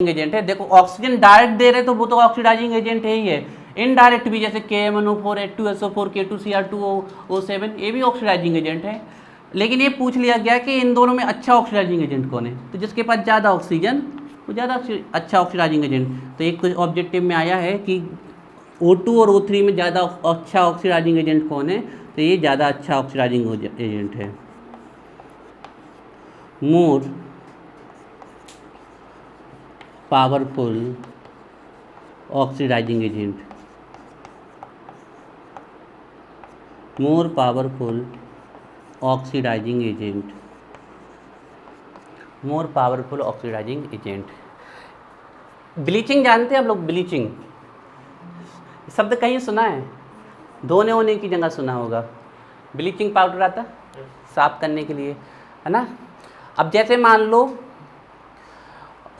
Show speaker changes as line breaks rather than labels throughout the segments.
Agent है। देखो oxygen direct दे रहे तो वो तो ऑक्सीडाइजिंग एजेंट है ही है, इनडायरेक्ट भी जैसे KMnO4 H2SO4 K2Cr2O7 ये भी ऑक्सीडाइजिंग एजेंट है। लेकिन ये पूछ लिया गया कि इन दोनों में अच्छा ऑक्सीडाइजिंग एजेंट कौन है, तो जिसके पास ज़्यादा ऑक्सीजन वो ज़्यादा अच्छा ऑक्सीडाइजिंग एजेंट। तो एक ऑब्जेक्टिव में आया है कि O2 और O3 में ज़्यादा अच्छा ऑक्सीडाइजिंग एजेंट कौन है, तो ये ज़्यादा अच्छा ऑक्सीडाइजिंग एजेंट है। More powerful oxidising agent, more powerful oxidising agent, more powerful oxidising agent. Bleaching जानते हैं आप लोग? ब्लीचिंग शब्द कहीं सुना है? धोने होने की जगह सुना होगा। ब्लीचिंग पाउडर आता साफ करने के लिए, है ना। अब जैसे मान लो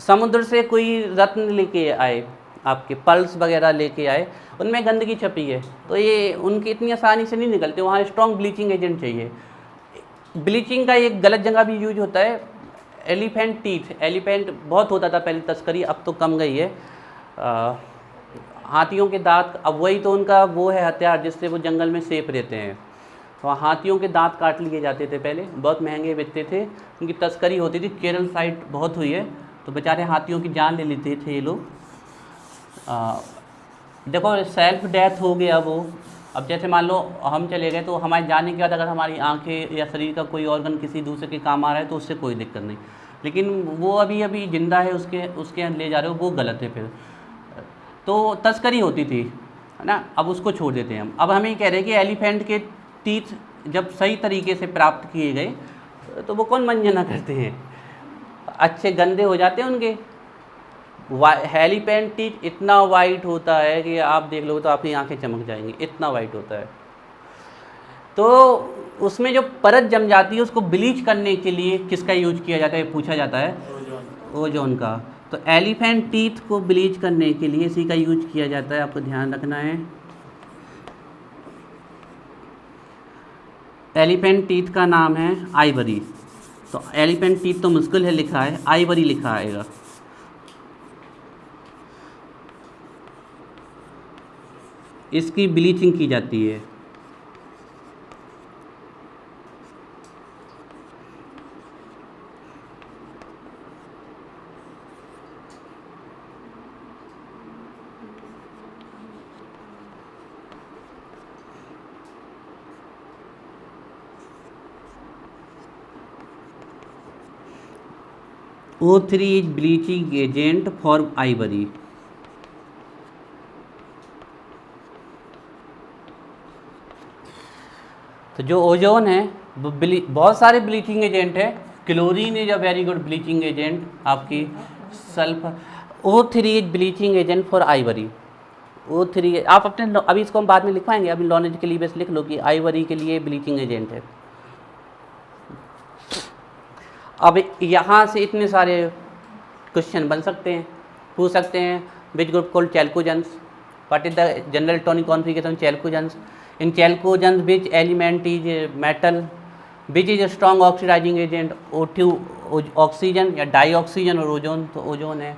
समुद्र से कोई रत्न लेके आए, आपके पल्स वगैरह लेके आए, उनमें गंदगी छपी है, तो ये उनकी इतनी आसानी से नहीं निकलते, वहाँ स्ट्रॉन्ग ब्लीचिंग एजेंट चाहिए। ब्लीचिंग का एक गलत जगह भी यूज होता है, एलिफेंट टीथ। एलिफेंट बहुत होता था पहले तस्करी, अब तो कम गई है। हाथियों के दांत, अब वही तो उनका वो है हथियार जिससे वो जंगल में सेफ रहते हैं। तो हाथियों के दांत काट लिए जाते थे पहले, बहुत महंगे बिकते थे, उनकी तस्करी होती थी। केरल साइड बहुत हुई है, तो बेचारे हाथियों की जान ले लेते थे ये लोग। देखो सेल्फ डेथ हो गया वो। अब जैसे मान लो हम चले गए, तो हमारे जाने के बाद अगर हमारी आंखें या शरीर का कोई ऑर्गन किसी दूसरे के काम आ रहा है तो उससे कोई दिक्कत नहीं, लेकिन वो अभी अभी जिंदा है, उसके ले जा रहे हो, वो गलत है फिर। तो तस्करी होती थी, है ना। अब उसको छोड़ देते हैं हम। अब हमें कह रहे हैं कि एलिफेंट के टीथ जब सही तरीके से प्राप्त किए गए तो वो कौन मंजना करते हैं, अच्छे गंदे हो जाते हैं उनके। एलिफेंट टीथ इतना वाइट होता है कि आप देख लो तो आपकी आंखें चमक जाएंगी, इतना वाइट होता है। तो उसमें जो परत जम जाती है उसको ब्लीच करने के लिए किसका यूज किया जाता है, पूछा जाता है, ओजोन का। तो एलिफेंट टीथ को ब्लीच करने के लिए इसी का यूज किया जाता है, आपको ध्यान रखना है। एलिफेंट टीथ का नाम है आइवरी। तो एलिफेंट टीथ तो मुश्किल है लिखा है, आइवरी लिखा आएगा। इसकी ब्लीचिंग की जाती है। O3 is bleaching agent for ivory। तो जो ओजोन है वो बहुत सारे ब्लीचिंग एजेंट है। Chlorine is a very good bleaching agent, आपकी sulphur. O3 is bleaching agent for ivory. O3 आप अपने, अभी इसको हम बाद में लिखवाएंगे, अभी नॉलेज के लिए बस लिख लो कि आइवरी के लिए ब्लीचिंग एजेंट है। अब यहाँ से इतने सारे क्वेश्चन बन सकते हैं, पूछ सकते हैं। Which group called chalcogens, what is the general electronic configuration chalcogens, in chalcogens which element is metal, which is strong oxidising agent, O2 oxygen या डाई ऑक्सीजन और ओजोन, तो ओजोन है।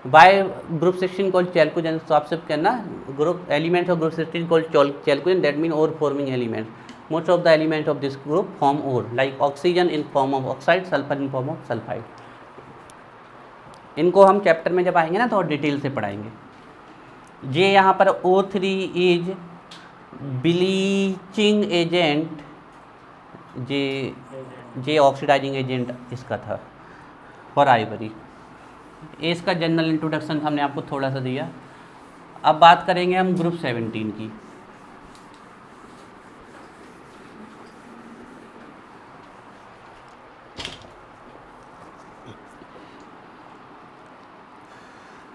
बाय ग्रुप 16 कॉल्ड चैल्कोजेंस, तो आप सब कहना group elements of group 16 called chalcogen, that mean ore forming element. Most of the elements of this group form ore, like oxygen in form of oxide, sulfur in form of sulfide। इनको हम chapter में जब आएंगे ना तो और detail से पढ़ाएंगे। ये यहाँ पर O3 इज ब्लीचिंग एजेंट, जे ऑक्सीडाइजिंग एजेंट इसका था फॉर आइवरी। इसका जनरल इंट्रोडक्शन हमने आपको थोड़ा सा दिया। अब बात करेंगे हम ग्रुप 17 की।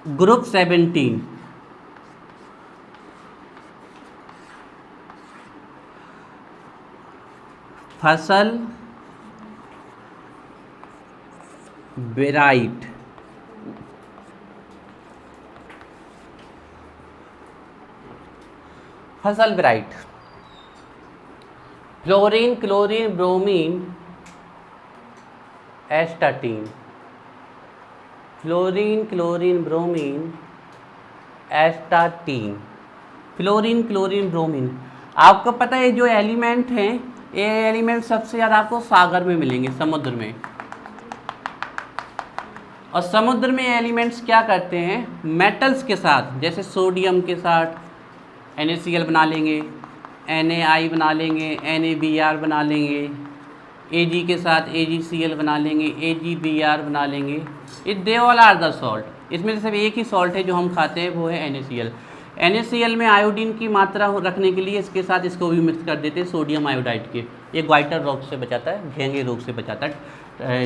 ग्रुप 17 फसल बेराइट, फसल barite, fluorine, chlorine, bromine, astatine. Fluorine, chlorine, bromine, astatine. Fluorine, chlorine, bromine. आपको पता है जो एलिमेंट हैं, ये एलिमेंट सबसे ज़्यादा आपको सागर में मिलेंगे, समुद्र में। और समुद्र में एलिमेंट्स क्या करते हैं, मेटल्स के साथ, जैसे सोडियम के साथ NaCl बना लेंगे, Na बना लेंगे, NaBr बना लेंगे, Ag के साथ AgCl बना लेंगे, AgBr बना लेंगे। ये they all are the salt. इसमें से सिर्फ एक ही सॉल्ट है जो हम खाते हैं, वो है NaCl। NaCl में आयोडीन की मात्रा रखने के लिए इसके साथ इसको भी मिक्स कर देते हैं, सोडियम आयोडाइड के। ये ग्वाइटर रोग से बचाता है, घेंगे रोग से बचाता है।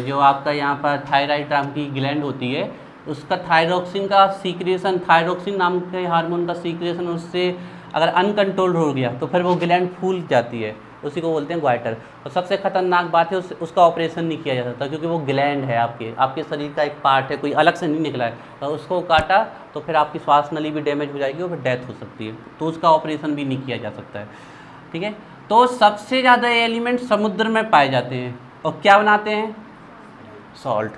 जो आपका यहाँ पर थायराइड नाम की ग्लैंड होती है, उसका थायरोक्सिन का सीक्रेशन, थायरोक्सिन नाम के हार्मोन का सीक्रेशन उससे अगर अनकंट्रोल्ड हो गया तो फिर वो ग्लैंड फूल जाती है, उसी को बोलते हैं ग्वाइटर। और सबसे खतरनाक बात है उसका ऑपरेशन नहीं किया जा सकता, क्योंकि वो ग्लैंड है, आपके शरीर का एक पार्ट है, कोई अलग से नहीं निकला है। तो उसको काटा तो फिर आपकी श्वास नली भी डैमेज हो जाएगी और फिर डेथ हो सकती है, तो उसका ऑपरेशन भी नहीं किया जा सकता है। ठीक है, तो सबसे ज़्यादा एलिमेंट समुद्र में पाए जाते हैं और क्या बनाते हैं, सॉल्ट।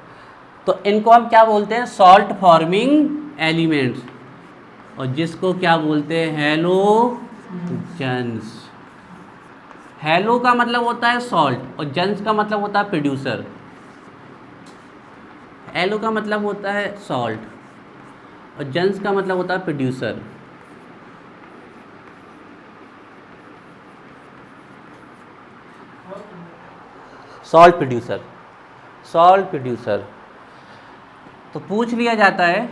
तो इनको हम क्या बोलते हैं, सॉल्ट फॉर्मिंग एलिमेंट्स, और जिसको क्या बोलते हैं, हैलोजन्स। हैलो का मतलब होता है सॉल्ट और जन्स का मतलब होता है प्रोड्यूसर। हैलो का मतलब होता है सॉल्ट और जन्स का मतलब होता है producer. Salt producer, salt producer. तो पूछ लिया जाता है,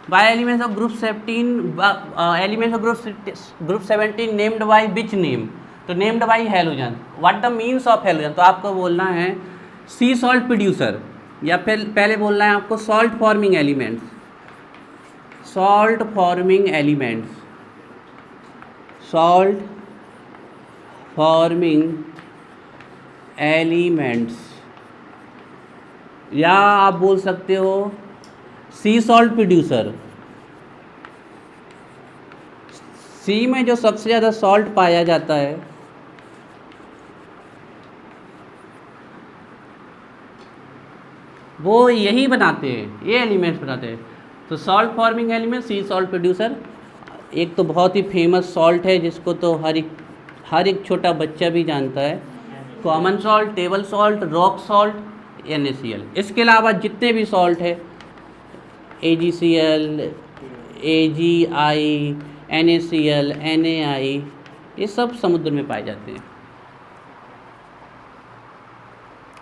by elements of group 17, elements of group 17 named by which name. तो named by halogen. What the means of halogen, तो आपको बोलना है सी सॉल्ट प्रोड्यूसर, या फिर पहले बोलना है आपको salt forming elements, salt forming elements, salt forming elements, या आप बोल सकते हो सी सॉल्ट प्रोड्यूसर। सी में जो सबसे ज़्यादा सॉल्ट पाया जाता है वो यही बनाते हैं, ये एलिमेंट्स बनाते हैं। तो सॉल्ट फॉर्मिंग एलिमेंट, सी सॉल्ट प्रोड्यूसर। एक तो बहुत ही फेमस सॉल्ट है जिसको तो हर एक छोटा बच्चा भी जानता है, common salt, table salt, rock salt, NaCl। इसके अलावा जितने भी सॉल्ट है, AgCl, AgI, NaCl, NaI, ये सब समुद्र में पाए जाते हैं।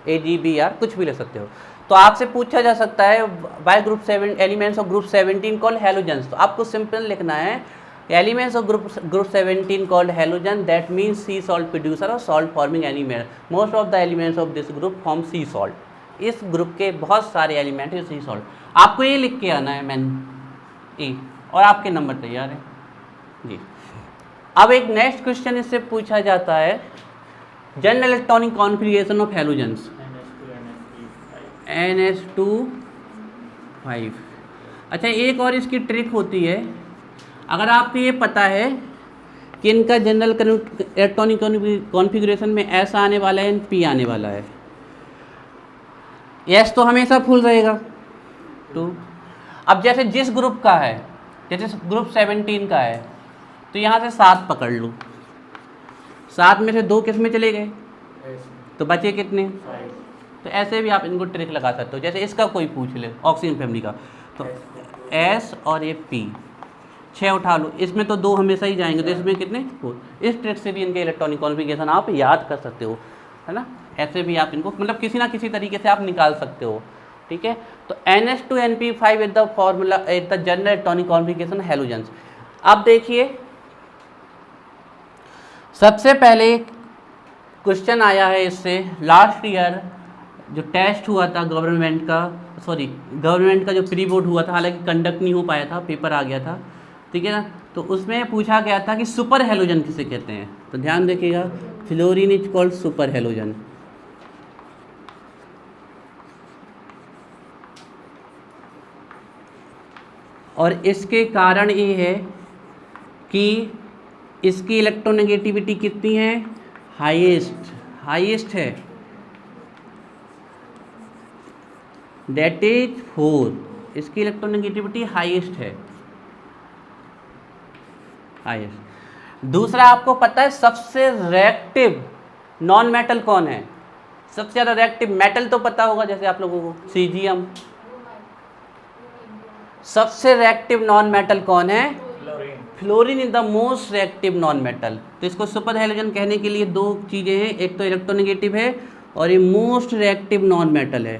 AgBr कुछ भी ले सकते हो। तो आपसे पूछा जा सकता है by group 7 elements of group 17 called halogens. तो आपको सिंपल लिखना है elements of group 17 called halogen, that means sea salt producer और salt forming element. Most of the elements of this group form sea salt. इस group के बहुत सारे element हैं सी सॉल्ट। आपको ये लिख के आना है मैन ई, और आपके नंबर तैयार है जी। अब एक नेक्स्ट क्वेश्चन इससे पूछा जाता है, general electronic configuration of halogens, NH2 5। अच्छा, एक और इसकी ट्रिक होती है, अगर आपको ये पता है कि इनका जनरल इलेक्ट्रॉनिक कॉन्फ़िगरेशन में S आने वाला है, P आने वाला है। S तो हमेशा फुल रहेगा 2। अब जैसे जिस ग्रुप का है, जैसे ग्रुप 17 का है, तो यहाँ से 7 पकड़ लो, 7 में से 2 किस में चले गए, तो बचे कितने, 5। तो ऐसे भी आप इनको ट्रिक लगा सकते हो। जैसे इसका कोई पूछ ले ऑक्सीजन फैमिली का, तो S और ये P 6 उठा लो, इसमें तो 2 हमेशा ही जाएंगे, तो इसमें कितने 4। इस ट्रिक से भी इनके इलेक्ट्रॉनिक कॉन्फ़िगरेशन आप याद कर सकते हो, है ना। ऐसे भी आप इनको मतलब किसी ना किसी तरीके से आप निकाल सकते हो, ठीक है। तो NH2NP5 is the formula, is the general electronic configuration halogens. अब देखिए, सबसे पहले क्वेश्चन आया है इससे लास्ट ईयर जो टेस्ट हुआ था गवर्नमेंट का जो प्री बोर्ड हुआ था, हालांकि कंडक्ट नहीं हो पाया था, पेपर आ गया था, ठीक है ना। तो उसमें पूछा गया था कि सुपर हैलोजन किसे कहते हैं। तो ध्यान देखिएगा, fluorine is called super halogen. और इसके कारण ये है कि इसकी इलेक्ट्रोनेगेटिविटी कितनी है, हाईएस्ट है, दैट इज 4। इसकी इलेक्ट्रोनेगेटिविटी हाईएस्ट है, हाईएस्ट। दूसरा आपको पता है सबसे रिएक्टिव नॉन मेटल कौन है? सबसे ज़्यादा रिएक्टिव मेटल तो पता होगा जैसे आप लोगों को सीजियम। सबसे रिएक्टिव नॉन मेटल कौन है? Fluorine is the most reactive non metal. तो इसको सुपर हैलोजन कहने के लिए दो चीज़ें हैं, एक तो इलेक्ट्रोनेगेटिव है और ये मोस्ट रिएक्टिव नॉन मेटल है,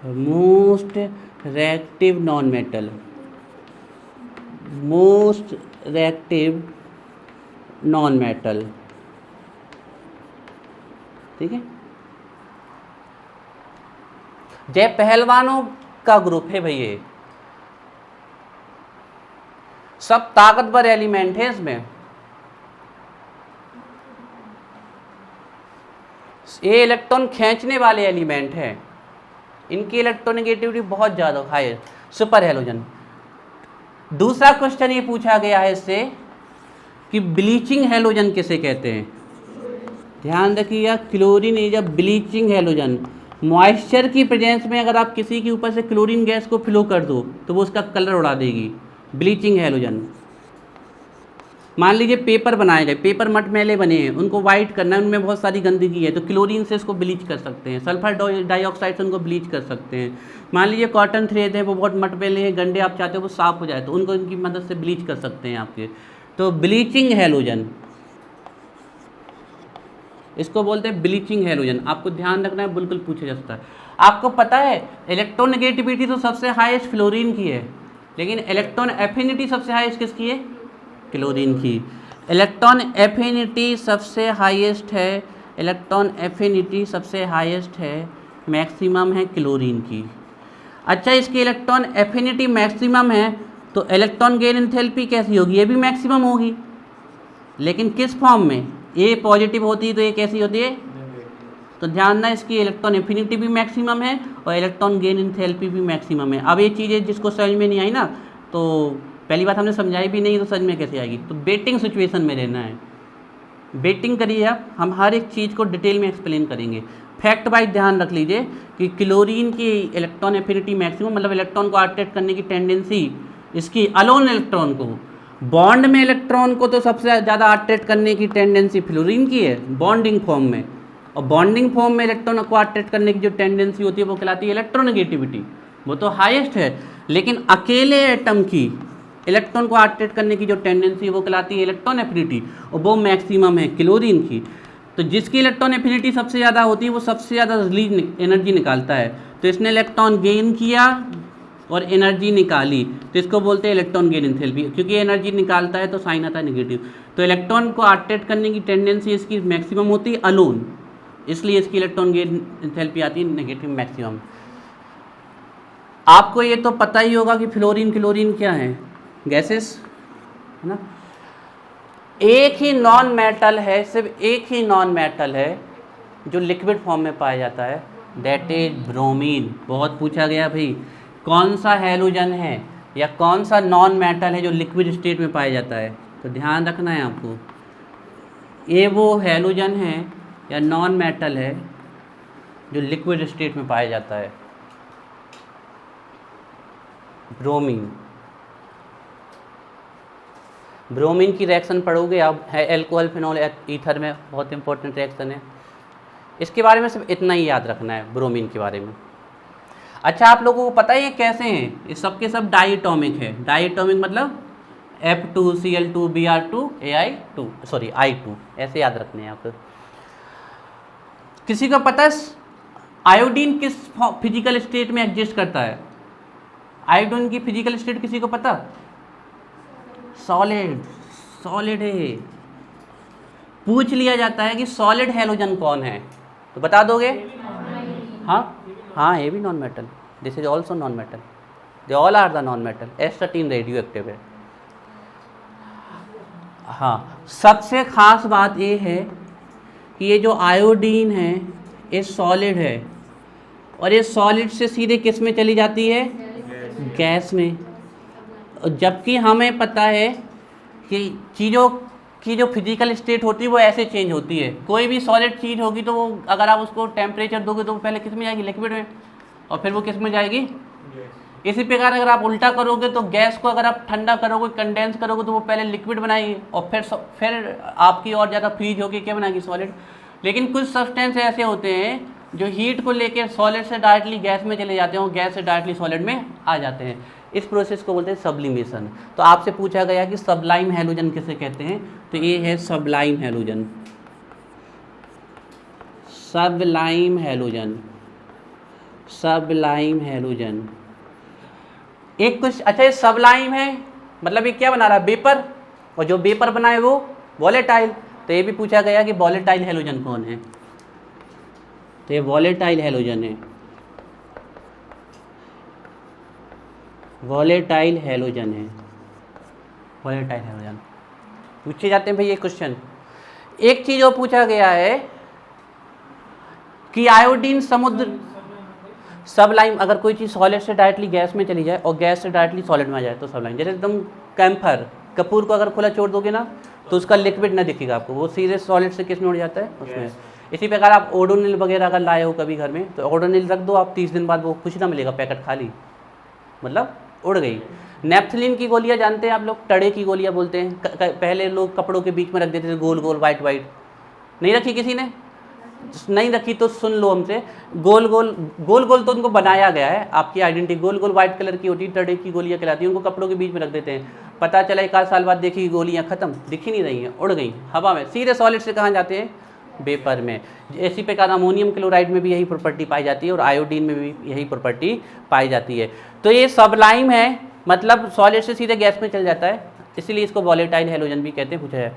most reactive non metal, most reactive non metal. ठीक है, जय पहलवानों का ग्रुप है भाई, ये सब ताकतवर एलिमेंट है इसमें। ये इलेक्ट्रॉन खींचने वाले एलिमेंट हैं, इनकी इलेक्ट्रोनेगेटिविटी बहुत ज़्यादा हाई है, सुपर हैलोजन। दूसरा क्वेश्चन ये पूछा गया है इससे कि ब्लीचिंग हैलोजन किसे कहते हैं? ध्यान रखिएगा, chlorine is a bleaching halogen. Moisture की प्रेजेंस में अगर आप किसी के ऊपर से क्लोरीन गैस को फ्लो कर दो तो वो उसका कलर उड़ा देगी, ब्लीचिंग हैलोजन। मान लीजिए पेपर बनाए गए, पेपर मटमैले बने हैं, उनको वाइट करना है, उनमें बहुत सारी गंदगी है, तो क्लोरीन से इसको ब्लीच कर सकते हैं, सल्फर डाइऑक्साइड से उनको ब्लीच कर सकते हैं। मान लीजिए कॉटन थ्रेड है, वो बहुत मटमैले हैं, गंदे, आप चाहते हो वो साफ हो जाए तो उनको इनकी मदद से ब्लीच कर सकते हैं आपके। तो ब्लीचिंग हैलोजन, इसको बोलते हैं ब्लीचिंग हैलोजन। आपको ध्यान रखना है, बिल्कुल पूछा जा सकता है। आपको पता है इलेक्ट्रोनेगेटिविटी तो सबसे हाईएस्ट फ्लोरीन की है, लेकिन इलेक्ट्रॉन एफिनिटी सबसे हाईएस्ट किसकी है? क्लोरीन की। इलेक्ट्रॉन एफिनिटी सबसे हाईएस्ट है, इलेक्ट्रॉन एफिनिटी सबसे हाईएस्ट है, मैक्सिमम है क्लोरीन की। अच्छा, इसकी इलेक्ट्रॉन एफिनिटी मैक्सिमम है तो इलेक्ट्रॉन गेन एंथैल्पी कैसी होगी? ये भी मैक्सिमम होगी, लेकिन किस फॉर्म में? ए पॉजिटिव होती है तो ये कैसी होती है? तो ध्यान ना, इसकी इलेक्ट्रॉन एफिनिटी भी मैक्सिमम है और इलेक्ट्रॉन गेन एंथैल्पी भी मैक्सिमम है। अब ये चीज़ें जिसको समझ में नहीं आई ना, तो पहली बात हमने समझाई भी नहीं तो समझ में कैसे आएगी? तो बेटिंग सिचुएशन में रहना है, बेटिंग करिए आप, हम हर एक चीज़ को डिटेल में एक्सप्लेन करेंगे। फैक्ट वाइज ध्यान रख लीजिए कि क्लोरीन की इलेक्ट्रॉन एफिनिटी मैक्सिमम, मतलब इलेक्ट्रॉन को अट्रैक्ट करने की टेंडेंसी इसकी, अलोन इलेक्ट्रॉन को, बॉन्ड में इलेक्ट्रॉन को तो सबसे ज़्यादा अट्रैक्ट करने की टेंडेंसी फ्लोरीन की है बॉन्डिंग फॉर्म में, और बॉन्डिंग फॉर्म में इलेक्ट्रॉन को अट्रैक्ट करने की जो टेंडेंसी होती है वो कहलाती है इलेक्ट्रोनेगेटिविटी, वो तो हाईएस्ट है। लेकिन अकेले एटम की इलेक्ट्रॉन को अट्रैक्ट करने की जो टेंडेंसी है वो कहलाती है इलेक्ट्रॉन एफिनिटी, और वो मैक्सिमम है क्लोरीन की। तो जिसकी इलेक्ट्रॉन एफिनिटी सबसे ज़्यादा होती है वो सबसे ज़्यादा रिलीज एनर्जी निकालता है। तो इसने इलेक्ट्रॉन गेन किया और एनर्जी निकाली, तो इसको बोलते हैं इलेक्ट्रॉन गेन एंथैल्पी। क्योंकि एनर्जी निकालता है तो साइन आता है नेगेटिव, तो इलेक्ट्रॉन को अट्रैक्ट करने की टेंडेंसी इसकी मैक्सिमम होती है अलोन, इसलिए इसकी इलेक्ट्रॉन गेन एंथैल्पी आती है नेगेटिव मैक्सिमम। आपको ये तो पता ही होगा कि फ्लोरीन क्लोरीन क्या है, गैसेस है ना। एक ही नॉन मेटल है, सिर्फ एक ही नॉन मेटल है जो लिक्विड फॉर्म में पाया जाता है, दैट इज ब्रोमीन। बहुत पूछा गया भाई कौन सा हैलोजन है या कौन सा नॉन मेटल है जो लिक्विड स्टेट में पाया जाता है, तो ध्यान रखना है आपको, ये वो हैलोजन है या नॉन मेटल है जो लिक्विड स्टेट में पाया जाता है, ब्रोमीन। ब्रोमीन की रिएक्शन पढ़ोगे आप, है एल्कोहल फिनॉल ईथर में, बहुत इंपॉर्टेंट रिएक्शन है। इसके बारे में सिर्फ इतना ही याद रखना है ब्रोमीन के बारे में। अच्छा, आप लोगों को पता है ये कैसे हैं? ये सब के सब डाइएटॉमिक है। डाइएटॉमिक मतलब F2Cl2Br2 AI2 सॉरी I2, ऐसे याद रखने हैं आपको। किसी को पता है आयोडीन किस फिजिकल स्टेट में एग्जिस्ट करता है? आयोडीन की फिजिकल स्टेट किसी को पता? सॉलिड, सॉलिड है। पूछ लिया जाता है कि सॉलिड हैलोजन कौन है, तो बता दोगे? हाँ हाँ, ये भी non metal, this is also non metal, they all are the non metal. S13 radio active है। हाँ, सबसे खास बात ये है कि ये जो आयोडीन है ये सॉलिड है, और ये सॉलिड से सीधे किस में चली जाती है? गैस में। जबकि हमें पता है कि चीज़ों की जो फिजिकल स्टेट होती है वो ऐसे चेंज होती है। कोई भी सॉलिड चीज़ होगी तो वो अगर आप उसको टेम्परेचर दोगे तो वो पहले किस में जाएगी? लिक्विड में, और फिर वो किस में जाएगी? इसी प्रकार अगर आप उल्टा करोगे तो गैस को अगर आप ठंडा करोगे, कंडेंस करोगे, तो वो पहले लिक्विड बनाएगी और फिर आपकी और ज़्यादा फ्रीज होकर क्या बनाएगी, सॉलिड। लेकिन कुछ सब्सटेंस ऐसे होते हैं जो हीट को लेकर सॉलिड से डायरेक्टली गैस में चले जाते हैं और गैस से डायरेक्टली सॉलिड में आ जाते हैं। इस प्रोसेस को बोलते हैं सब्लिमेशन। तो आपसे पूछा गया कि सबलाइम हैलोजन किसे कहते हैं, तो ये है Sublime halogen. Sublime halogen, Sublime halogen. एक कुछ अच्छा, ये सबलाइम है मतलब ये क्या बना रहा है, वेपर, और जो वेपर बनाए वो वॉलेटाइल। तो ये भी पूछा गया कि वॉलेटाइल हैलोजन कौन है, तो ये वॉलेटाइल हैलोजन है, वॉलेटाइल हैलोजन है, वॉलेटाइल हैलोजन। पूछे जाते हैं भाई ये क्वेश्चन। एक चीज और पूछा गया है कि आयोडीन समुद्र, सबलाइम, अगर कोई चीज़ सॉलिड से डायरेक्टली गैस में चली जाए और गैस से डायरेक्टली सॉलिड में आ जाए तो सबलाइम। जैसे एकदम कैम्फर, कपूर को अगर खुला छोड़ दोगे ना तो उसका लिक्विड ना दिखेगा आपको, वो सीधे सॉलिड से किस में उड़ जाता है, उसमें। इसी प्रकार आप ओडोनिल वगैरह अगर लाए हो कभी घर में, तो ओडोनिल रख दो आप, 30 दिन बाद वो कुछ ना मिलेगा, पैकेट खाली, मतलब उड़ गई। नेप्थलीन की गोलियाँ जानते हैं आप लोग, टड़े की गोलियाँ बोलते हैं, पहले लोग कपड़ों के बीच में रख देते थे, गोल गोल वाइट वाइट। नहीं रखी किसी ने, नहीं रखी तो सुन लो हमसे। गोल गोल तो उनको बनाया गया है, आपकी आइडेंटिटी गोल गोल व्हाइट कलर की होती है, टड़े की गोलियां कहलाती हैं। उनको कपड़ों के बीच में रख देते हैं, पता चला 1 आध साल बाद देखी गोलियां खत्म, दिख ही नहीं रही हैं, उड़ गई हवा में, सीधे सॉलिड से कहाँ जाते हैं, वेपर में। इसी प्रकार अमोनियम क्लोराइड में भी यही प्रॉपर्टी पाई जाती है और आयोडीन में भी यही प्रॉपर्टी पाई जाती है। तो ये सबलाइम है, मतलब सॉलिड से सीधे गैस में चल जाता है, इसीलिए इसको वॉलेटाइल हैलोजन भी कहते हैं। पूछा है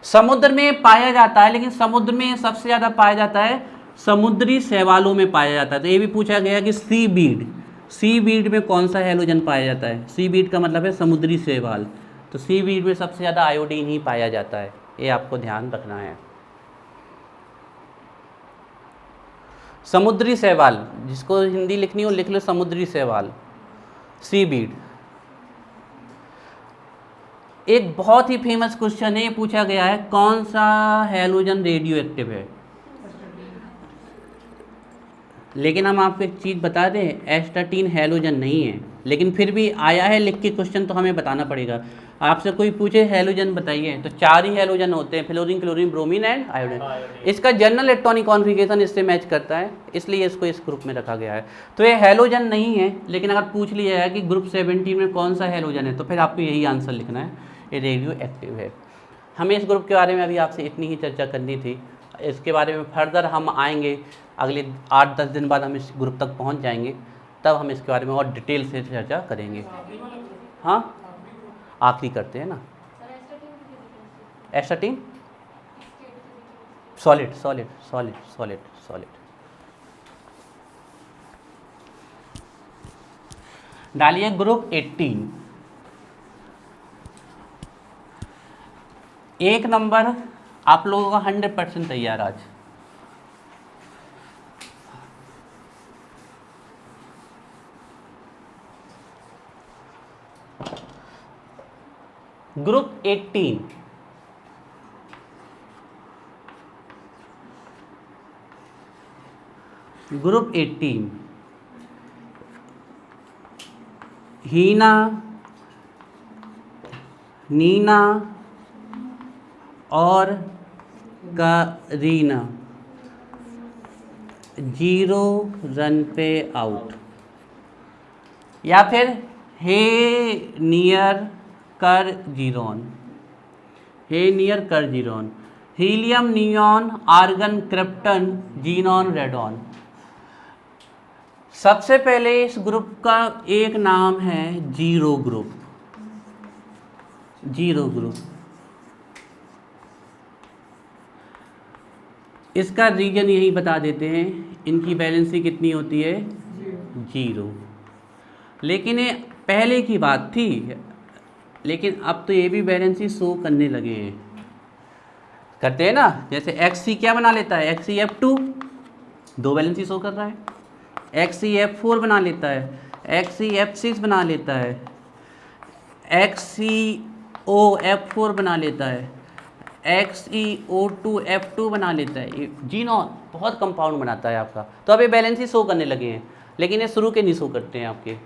समुद्र में पाया जाता है, लेकिन समुद्र में सबसे ज़्यादा पाया जाता है समुद्री शैवालों में पाया जाता है। तो ये भी पूछा गया कि सी बीड, सी बीड में कौन सा हैलोजन पाया जाता है। सी बीड का मतलब है समुद्री शैवाल, तो सी बीड में सबसे ज़्यादा आयोडीन ही पाया जाता है, ये आपको ध्यान रखना है। समुद्री शैवाल, जिसको हिंदी लिखनी हो लिख लो, समुद्री शैवाल, सी बीड। एक बहुत ही फेमस क्वेश्चन है, पूछा गया है कौन सा हैलोजन रेडियो एक्टिव है। लेकिन हम आपको एक चीज़ बता दें, एस्टाटीन हैलोजन नहीं है, लेकिन फिर भी आया है लिख के क्वेश्चन, तो हमें बताना पड़ेगा। आपसे कोई पूछे हैलोजन बताइए, तो 4 ही हैलोजन होते हैं, fluorine, chlorine, bromine and iodine. इसका जनरल इलेक्ट्रॉनिक कॉन्फ़िगरेशन इससे मैच करता है, इसलिए इसको इस ग्रुप में रखा गया है। तो ये हैलोजन नहीं है, लेकिन अगर पूछ लिया है कि ग्रुप 17 में कौन सा हैलोजन है, तो फिर आपको यही आंसर लिखना है, ये रेडियो एक्टिव है। हमें इस ग्रुप के बारे में अभी आपसे इतनी ही चर्चा करनी थी। इसके बारे में फर्दर हम आएंगे, अगले 8-10 दिन बाद हम इस ग्रुप तक पहुंच जाएंगे, तब हम इसके बारे में और डिटेल से चर्चा करेंगे। हाँ, आखिरी करते हैं ना। Astatine solid, solid, solid, solid, solid. डालिए ग्रुप 18। 1 नंबर आप लोगों का 100% तैयार आज। ग्रुप 18, ग्रुप 18 हीना, नीना और करीना 0 रन पे आउट, या फिर हे नियर कर जीरोन, हे नियर कर जीरोन, helium, neon, argon, krypton, xenon, radon. सबसे पहले इस ग्रुप का एक नाम है जीरो ग्रुप, जीरो ग्रुप। इसका रीजन यही बता देते हैं, इनकी वैलेंसी कितनी होती है, 0। लेकिन ये पहले की बात थी, लेकिन अब तो ये भी वैलेंसी शो करने लगे हैं, करते हैं ना। जैसे XC क्या बना लेता है, XCF2 2 वैलेंसी शो कर रहा है, XCF4 बना लेता है, XCF6 बना लेता है, XCOF4 बना लेता है, XeO2F2 बना लेता है। जीनॉन बहुत कंपाउंड बनाता है आपका। तो अब ये बैलेंस ही शो करने लगे हैं, लेकिन ये शुरू के नहीं शो करते हैं आपके।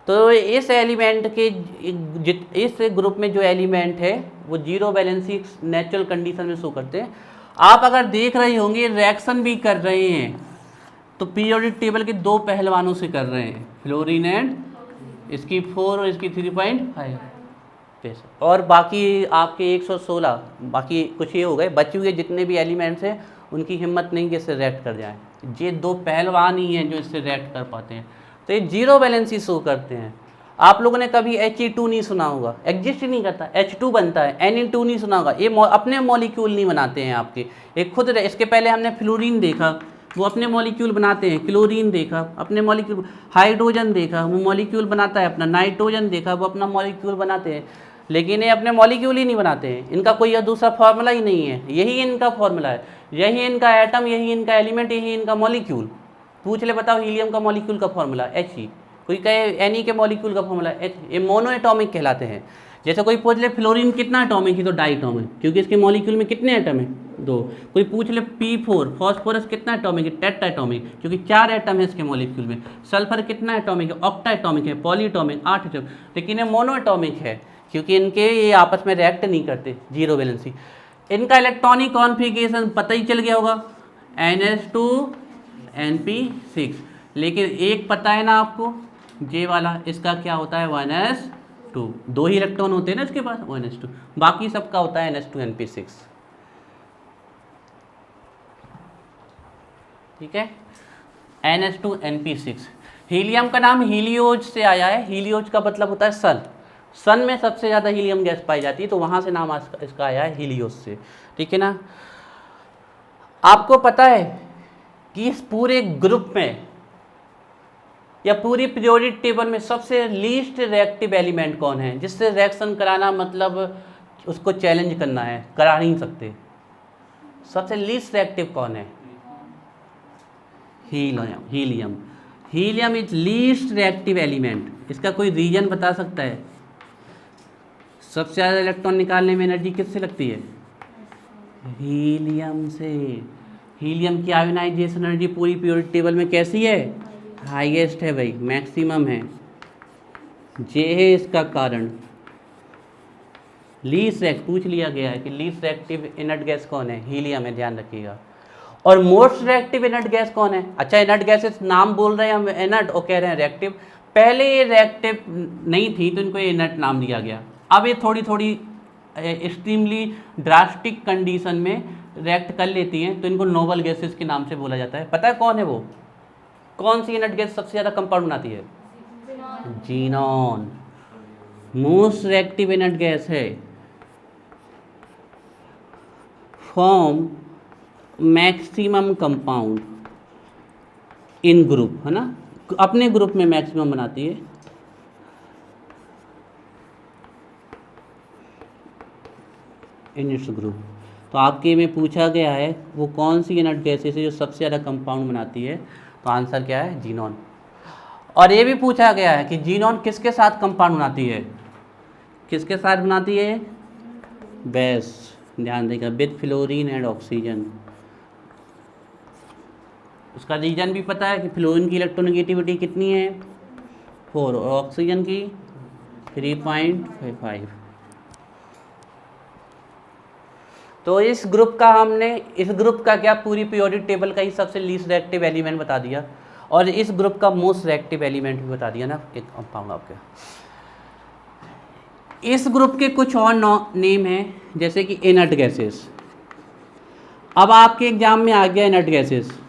तो इस एलिमेंट के इस ग्रुप में जो एलिमेंट है वो जीरो वैलेंसी नेचुरल कंडीशन में शो करते हैं। आप अगर देख रहे होंगे रिएक्शन भी कर रहे हैं तो पीरियोडिक टेबल के दो पहलवानों से कर रहे हैं, फ्लोरीन एंड इसकी 4 और इसकी 3.5, और बाकी आपके 116 बाकी कुछ ये हो गए, बचे हुए जितने भी एलिमेंट्स हैं उनकी हिम्मत नहीं कि इससे रिएक्ट कर जाएं। ये दो पहलवान ही हैं जो इससे रिएक्ट कर पाते हैं, तो ये जीरो वैलेंसी शो करते हैं। आप लोगों ने कभी He2 नहीं सुना होगा, एग्जिस्ट ही नहीं करता, H2 बनता है, Na2 नहीं सुना होगा, ये अपने मॉलिक्यूल नहीं बनाते हैं आपके, एक खुद। इसके पहले हमने फ्लोरीन देखा, वो अपने मॉलिक्यूल बनाते हैं, क्लोरीन देखा अपने मॉलिक्यूल, हाइड्रोजन देखा वो मॉलिक्यूल बनाता है अपना, नाइट्रोजन देखा वो अपना मॉलिक्यूल बनाते हैं, लेकिन ये अपने मॉलिक्यूल ही नहीं बनाते हैं, इनका कोई दूसरा फार्मूला ही नहीं है, यही इनका फार्मूला है, यही इनका एटम, यही इनका एलिमेंट, यही इनका मॉलिक्यूल। पूछ ले बताओ हीलियम का मॉलिक्यूल का फार्मूला He, कोई कहे Ne के मॉलिक्यूल का फार्मूला H, ये मोनो एटॉमिक कहलाते हैं। जैसे कोई पूछ ले फ्लोरीन कितना एटॉमिक है तो डाई एटॉमिक, क्योंकि इसके मॉलिक्यूल में कितने एटम है, 2। कोई पूछ ले P4 फॉस्फोरस कितना एटॉमिक है, टेट्रा एटॉमिक, क्योंकि 4 एटम है इसके मॉलिक्यूल में। सल्फर कितना एटॉमिक है, ऑक्टा एटॉमिक है, पॉली एटॉमिक 8 एटॉमिक, लेकिन ये मोनो एटॉमिक है क्योंकि इनके ये आपस में रिएक्ट नहीं करते, जीरो वैलेंसी। इनका इलेक्ट्रॉनिक कॉन्फ़िगरेशन पता ही चल गया होगा, NH2 NP6, लेकिन एक पता है ना आपको, जे वाला, इसका क्या होता है 1s2, 2 ही इलेक्ट्रॉन होते हैं ना इसके पास 1s2, बाकी सबका होता है NH2 NP6। ठीक है, NH2 NP6। हीलियम का नाम हीलियोज से आया है, हीलियोज का मतलब होता है सन, सन में सबसे ज़्यादा हीलियम गैस पाई जाती है, तो वहाँ से नाम इसका आया है हीलियोज से। ठीक है ना। आपको पता है कि इस पूरे ग्रुप में या पूरी पीरियोडिक टेबल में सबसे लीस्ट रिएक्टिव एलिमेंट कौन है, जिससे रिएक्शन कराना मतलब उसको चैलेंज करना है, करा नहीं सकते। सबसे लीस्ट रिएक्टिव कौन है? Helium. Helium helium is least reactive element. इसका कोई रीजन बता सकता है? सबसे ज़्यादा इलेक्ट्रॉन निकालने में एनर्जी किससे लगती है? हीलियम से। हीलियम की आयोनाइजेशन एनर्जी पूरी पीरियोडिक टेबल में कैसी है? हाईएस्ट है भाई, मैक्सिमम है। जे है इसका कारण। लीस्ट रिएक्ट पूछ लिया गया है कि लीस्ट रिएक्टिव इनर्ट गैस कौन है? हीलियम है, ध्यान रखिएगा। और मोस्ट रिएक्टिव इनर्ट गैस कौन है? अच्छा, इनर्ट गैसेस नाम बोल रहे हैं हम इनर्ट और कह रहे हैं रिएक्टिव। पहले ये रिएक्टिव नहीं थी तो इनको ये इनर्ट नाम दिया गया। अब ये थोड़ी थोड़ी एक्सट्रीमली ड्रास्टिक कंडीशन में रिएक्ट कर लेती हैं तो इनको नोबल गैसेस के नाम से बोला जाता है। पता है कौन है वो? कौन सी इनर्ट गैस सबसे ज़्यादा कंपाउंड बनाती है? Xenon most reactive inert gas है। Form maximum compound in group, है ना, अपने ग्रुप में मैक्सिमम बनाती है। In its group. तो आपके में पूछा गया है वो कौन सी इनर्ट गैसेस है जो सबसे ज़्यादा कंपाउंड बनाती है, तो आंसर क्या है? जीनॉन। और ये भी पूछा गया है कि जीनॉन किसके साथ कंपाउंड बनाती है? किसके साथ बनाती है? बेस, ध्यान देगा, विद फ्लोरीन एंड ऑक्सीजन। उसका रीजन भी पता है कि फ्लोरीन की इलेक्ट्रोनेगेटिविटी कितनी है? 4 और ऑक्सीजन की 3.5। तो इस ग्रुप का क्या पूरी पीरियोडिक टेबल का ही सबसे लीस्ट रिएक्टिव एलिमेंट बता दिया, और इस ग्रुप का मोस्ट रिएक्टिव एलिमेंट भी बता दिया ना, एक कंपाउंड आपके। इस ग्रुप के कुछ और नेम हैं, जैसे कि इनर्ट गैसेस। अब आपके एग्जाम में आ गया इनर्ट गैसेस,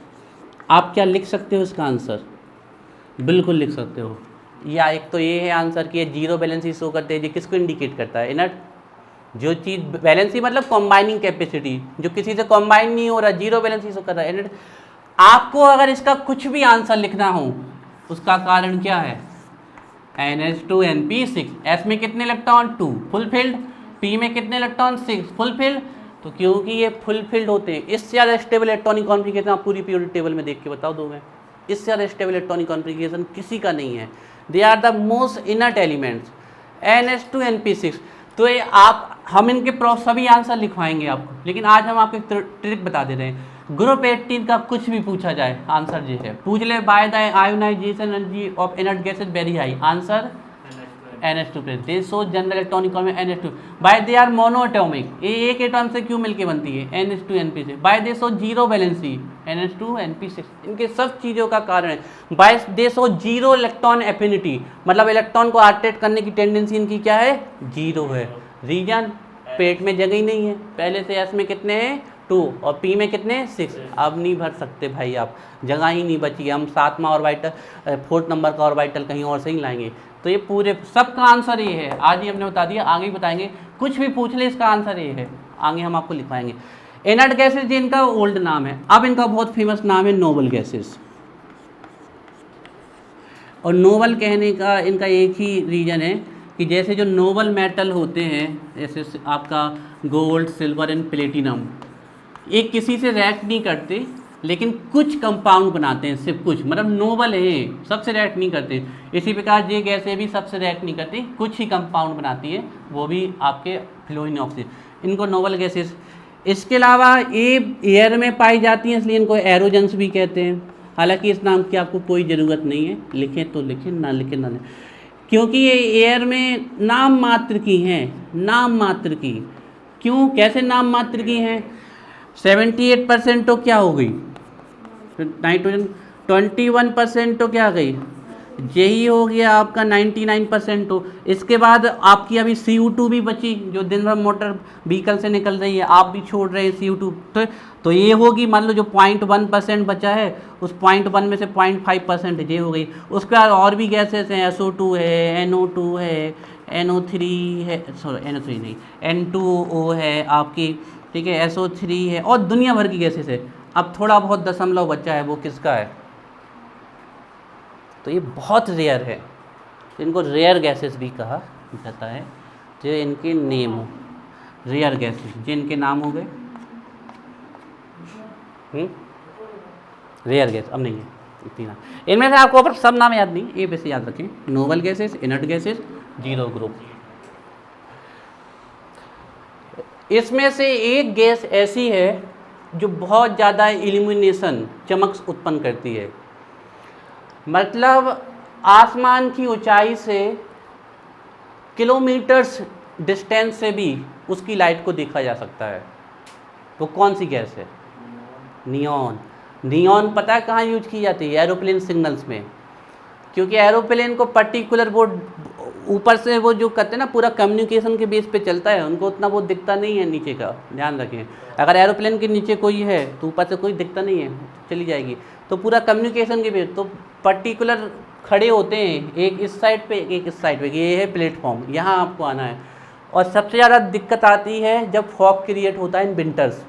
आप क्या लिख सकते हो इसका आंसर? बिल्कुल लिख सकते हो। या एक तो ये है आंसर कि ये जीरो बैलेंसी शो करते हैं। ये किसको इंडिकेट करता है? इनर्ट। जो चीज़ बैलेंसी मतलब कॉम्बाइनिंग कैपेसिटी, जो किसी से कॉम्बाइन नहीं हो रहा, जीरो बैलेंसी शो कर रहा है, इनर्ट। आपको अगर इसका कुछ भी आंसर लिखना हो, उसका कारण क्या है? NH2 NP6। S में कितने इलेक्ट्रॉन? 2 फुलफिल्ड। P में कितने इलेक्ट्रॉन? 6 फुलफिल्ड। तो क्योंकि ये फुलफिल्ड होते हैं, इससे ज़्यादा स्टेबल इलेक्ट्रॉनिक कॉन्फ़िगरेशन आप पूरी पीरियोडिक टेबल में देख के बताओ दो में, इससे ज़्यादा स्टेबल इलेक्ट्रॉनिक कॉन्फ़िगरेशन किसी का नहीं है। They are the most inert elements, NH2 NP6। तो ये हम इनके सभी आंसर लिखवाएंगे आपको, लेकिन आज हम आपको ट्रिक बता दे रहे हैं। ग्रुप 18 का कुछ भी पूछा जाए आंसर ये है। पूछ ले by the ionisation energy of inert gas is very high, answer NH2 they so general electronic NH2 by they are monoatomic, ये एक एटॉम से क्यों मिलके बनती है NH2 NP से। By they so zero valency NH2 NP6, इनके सब चीज़ों का कारण है। By they so zero electron affinity, मतलब इलेक्ट्रॉन को अट्रैक्ट करने की टेंडेंसी इनकी क्या है, जीरो है। रीजन पेट में जगह ही नहीं है, पहले से S में कितने हैं 2 और P में कितने 6, अब नहीं भर सकते भाई आप, जगह ही नहीं बची। हम 7वां ऑर्बिटल 4th नंबर का ऑर्बिटल कहीं और से ही लाएंगे। तो ये पूरे सब का आंसर ये है, आज ही हमने बता दिया, आगे ही बताएंगे। कुछ भी पूछ ले इसका आंसर ये है, आगे हम आपको लिखवाएंगे। इनर्ट गैसेस जी इनका ओल्ड नाम है, अब इनका बहुत फेमस नाम है नोबल गैसेस। और नोबल कहने का इनका एक ही रीज़न है कि जैसे जो नोबल मेटल होते हैं, जैसे आपका गोल्ड सिल्वर एंड प्लेटिनम, ये किसी से रिएक्ट नहीं करते, लेकिन कुछ कंपाउंड बनाते हैं, सिर्फ कुछ, मतलब नोबल है, सबसे रिएक्ट नहीं करते। इसी प्रकार ये गैसें भी सबसे रिएक्ट नहीं करती, कुछ ही कंपाउंड बनाती है, वो भी आपके फ्लोइंग ऑक्सीजन, इनको नोबल गैसेस। इसके अलावा ये एयर में पाई जाती हैं, इसलिए इनको एरोजेंस भी कहते हैं। हालांकि इस नाम की आपको कोई ज़रूरत नहीं है, लिखें तो लिखें, ना लिखें ना लिखें, क्योंकि ये एयर में नाम मात्र की हैं, नाम मात्र की। क्यों, कैसे नाम मात्र की हैं? 78% तो क्या हो गई नाइट्रोजन, 21% तो क्या गई, यही हो गया आपका 99%। तो इसके बाद आपकी अभी CO2 भी बची, जो दिन भर मोटर व्हीकल से निकल रही है, आप भी छोड़ रहे हैं CO2, तो ये होगी, मान लो जो 0.1% बचा है, उस 0.1 में से 0.5% ये हो गई। उसके बाद और भी गैसेस हैं, SO2 है, NO2 है, NO3 है, सॉरी NO3 नहीं, N2O है आपकी, ठीक है, SO3 है, और दुनिया भर की गैसेस है। अब थोड़ा बहुत दशमलव बचा है, वो किसका है, तो ये बहुत रेयर है, इनको रेयर गैसेस भी कहा जाता है। जो इनके नेम हो, रेयर गैसेस, जो इनके नाम हो गए, रेयर गैस अब नहीं है इतनी नाम। इनमें से आपको पर सब नाम याद नहीं, ये वैसे याद रखें, noble gases, inert gases, zero group. इसमें से एक गैस ऐसी है जो बहुत ज़्यादा इल्यूमिनेशन, चमक उत्पन्न करती है, मतलब आसमान की ऊंचाई से किलोमीटर्स डिस्टेंस से भी उसकी लाइट को देखा जा सकता है। वो कौन सी गैस है? नियॉन। नियॉन पता है कहाँ यूज की जाती है? एरोप्लेन सिग्नल्स में, क्योंकि एरोप्लेन को पर्टिकुलर वो ऊपर से वो जो कहते हैं ना, पूरा कम्युनिकेशन के बेस पे चलता है, उनको उतना वो दिखता नहीं है नीचे का, ध्यान रखें। अगर एरोप्लेन के नीचे कोई है तो ऊपर से कोई दिखता नहीं है, चली जाएगी। तो पूरा कम्युनिकेशन के बेस, तो पर्टिकुलर खड़े होते हैं, एक इस साइड पे एक इस साइड पे, ये है प्लेटफॉर्म, यहाँ आपको आना है। और सबसे ज़्यादा दिक्कत आती है जब फॉग क्रिएट होता है इन विंटर्स।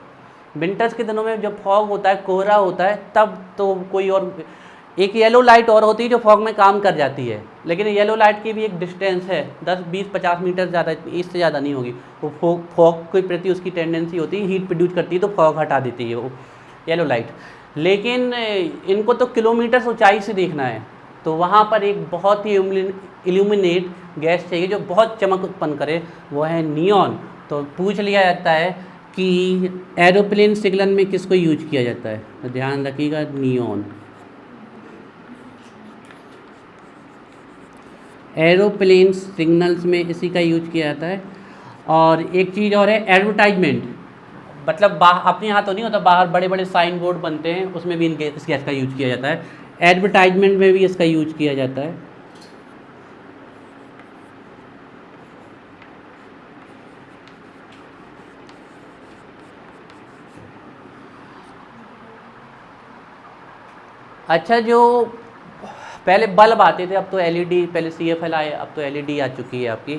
विंटर्स के दिनों में जब फॉग होता है, कोहरा होता है, तब तो कोई और एक येलो लाइट और होती है जो फॉग में काम कर जाती है, लेकिन येलो लाइट की भी एक डिस्टेंस है 10, 20, 50 मीटर, ज़्यादा इससे ज़्यादा नहीं होगी। वो फॉग के प्रति उसकी टेंडेंसी होती है, हीट प्रोड्यूस करती है, तो फॉग हटा देती है वो येलो लाइट। लेकिन इनको तो किलोमीटर्स ऊंचाई से देखना है, तो वहाँ पर एक बहुत ही इल्यूमिनेट गैस चाहिए जो बहुत चमक उत्पन्न करे, वो है नियॉन। तो पूछ लिया जाता है कि एरोप्लेन सिग्नल में किसको यूज किया जाता है, तो ध्यान रखिएगा, नियॉन। एरोप्लेन सिग्नल्स में इसी का यूज किया जाता है। और एक चीज़ और है, एडवर्टाइजमेंट, मतलब अपने यहाँ तो नहीं होता, बाहर बड़े बड़े साइन बोर्ड बनते हैं, उसमें भी इस गैस का यूज किया जाता है। एडवर्टाइजमेंट में भी इसका यूज किया जाता है। अच्छा, जो पहले बल्ब आते थे, अब तो एलईडी, पहले CFL आए, अब तो एलईडी आ चुकी है आपकी।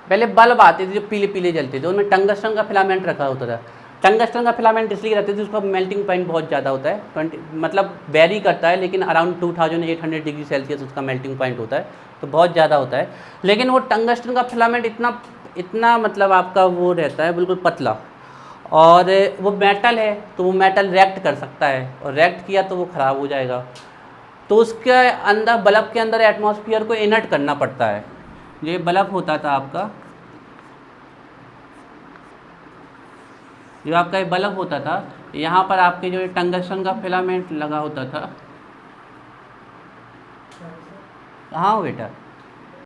पहले बल्ब आते थे जो पीले पीले जलते थे, उनमें टंगस्टन का फिलामेंट रखा होता था। टंगस्टन का फिलामेंट इसलिए रहते थे, उसका मेल्टिंग पॉइंट बहुत ज़्यादा होता है, 20 मतलब वेरी करता है, लेकिन अराउंड 2800 डिग्री सेल्सियस उसका मेल्टिंग पॉइंट होता है, तो बहुत ज़्यादा होता है। लेकिन वो टंगस्टन का फिलामेंट इतना मतलब आपका वो रहता है बिल्कुल पतला, और वो मेटल है, तो वो मेटल रिएक्ट कर सकता है, और रिएक्ट किया तो वो ख़राब हो जाएगा। तो उसके अंदर, बल्ब के अंदर एटमॉस्फेयर को इनर्ट करना पड़ता है। ये बल्ब होता था आपका, जो आपका ये बल्ब होता था, यहाँ पर आपके जो टंगस्टन का फिलामेंट लगा होता था। हाँ बेटा,